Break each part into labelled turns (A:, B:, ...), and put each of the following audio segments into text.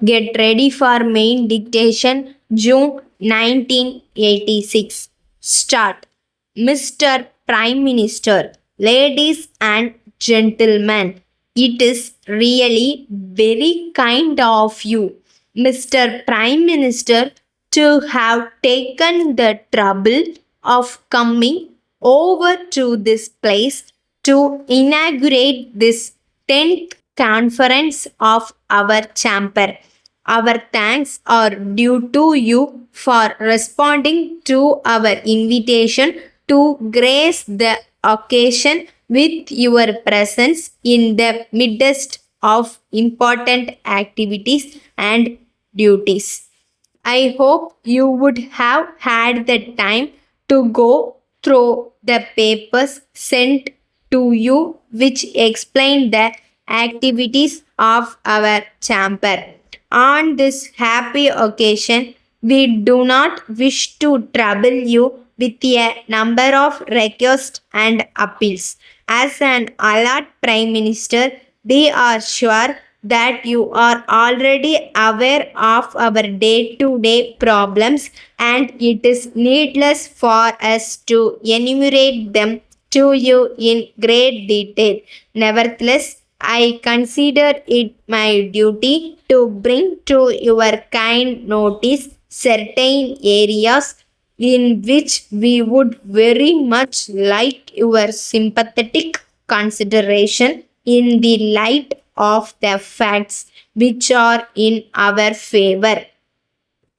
A: Get ready for main dictation, June 1986. Start. Mr. Prime Minister, ladies and gentlemen, it is really very kind of you, Mr. Prime Minister, to have taken the trouble of coming over to this place to inaugurate this 10th conference of our chamber. Our thanks are due to you for responding to our invitation to grace the occasion with your presence in the midst of important activities and duties. I hope you would have had the time to go through the papers sent to you which explain the activities of our chamber. On this happy occasion, we do not wish to trouble you with a number of requests and appeals. As an alert Prime Minister, we are sure that you are already aware of our day-to-day problems, and it is needless for us to enumerate them to you in great detail. Nevertheless, I consider it my duty to bring to your kind notice certain areas in which we would very much like your sympathetic consideration in the light of the facts which are in our favor.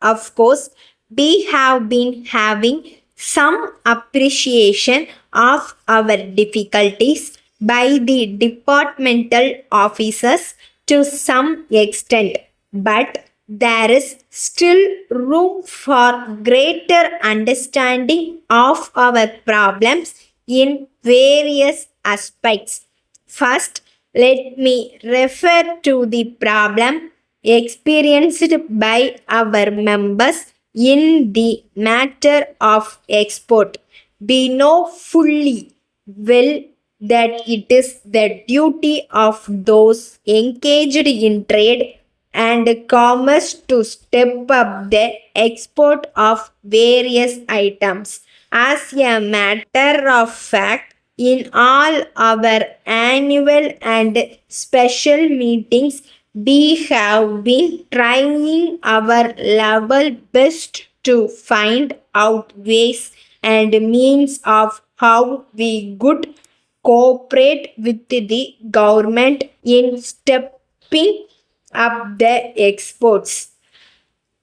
A: Of course, we have been having some appreciation of our difficulties by the departmental officers to some extent, but there is still room for greater understanding of our problems in various aspects. First, let me refer to the problem experienced by our members in the matter of export. We know fully well that it is the duty of those engaged in trade and commerce to step up the export of various items. As a matter of fact, in all our annual and special meetings, we have been trying our level best to find out ways and means of how we could cooperate with the government in stepping up the exports.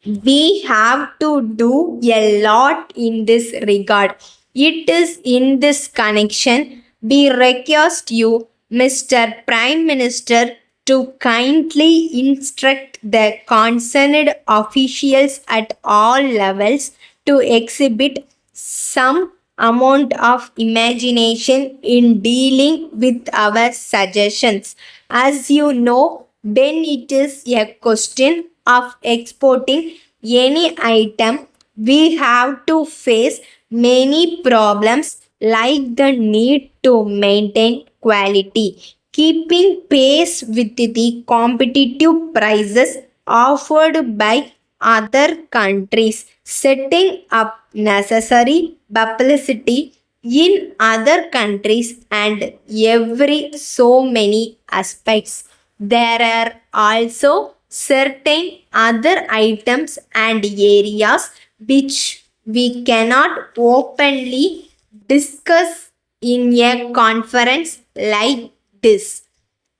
A: We have to do a lot in this regard. It is in this connection we request you, Mr. Prime Minister, to kindly instruct the concerned officials at all levels to exhibit some amount of imagination in dealing with our suggestions. As you know, when it is a question of exporting any item, we have to face many problems like the need to maintain quality, keeping pace with the competitive prices offered by other countries, setting up necessary publicity in other countries, and every so many aspects. There are also certain other items and areas which we cannot openly discuss in a conference like this.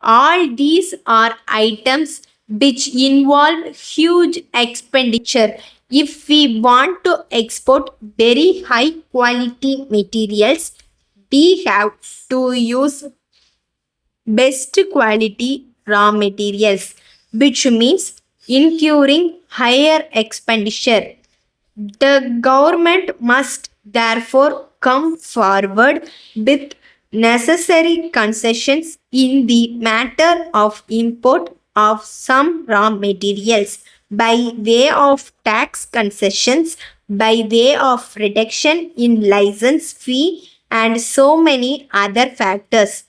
A: All these are items which involve huge expenditure. If we want to export very high quality materials, we have to use best quality raw materials, which means incurring higher expenditure. The government must therefore come forward with necessary concessions in the matter of import of some raw materials by way of tax concessions, by way of reduction in license fee, and so many other factors.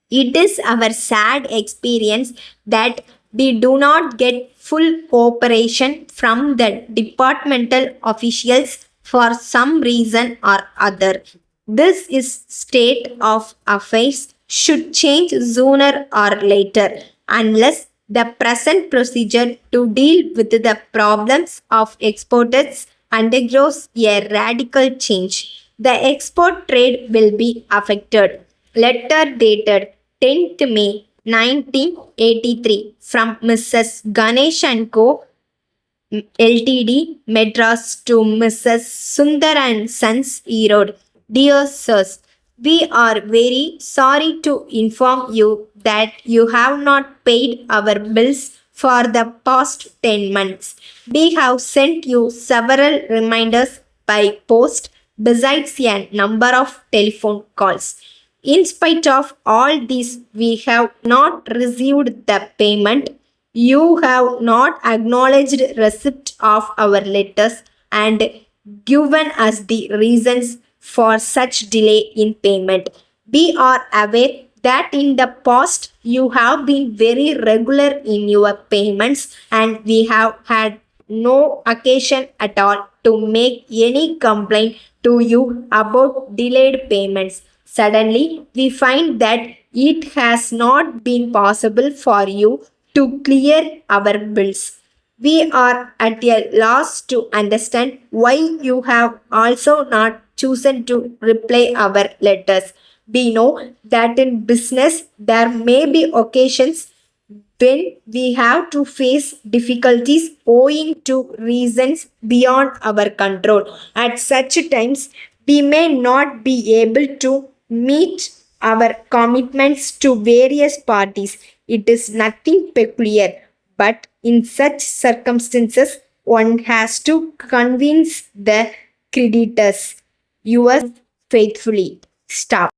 A: It is our sad experience that we do not get full cooperation from the departmental officials for some reason or other. This is state of affairs should change sooner or later unless the present procedure to deal with the problems of exporters undergoes a radical change. The export trade will be affected. Letter dated 10th May 1983 from Mrs. Ganesh and Co. Ltd. Madras to Mrs. Sundar and Sons Erode. Dear Sirs, we are very sorry to inform you that you have not paid our bills for the past 10 months. We have sent you several reminders by post besides a number of telephone calls. In spite of all this, we have not received the payment. You have not acknowledged receipt of our letters and given us the reasons for such delay in payment. We are aware that in the past you have been very regular in your payments and we have had no occasion at all to make any complaint to you about delayed payments. Suddenly, we find that it has not been possible for you to clear our bills. We are at a loss to understand why you have also not chosen to reply our letters. We know that in business there may be occasions when we have to face difficulties owing to reasons beyond our control. At such times, we may not be able to meet our commitments to various parties. It is nothing peculiar, but in such circumstances, one has to convince the creditors. Yours faithfully, Staff.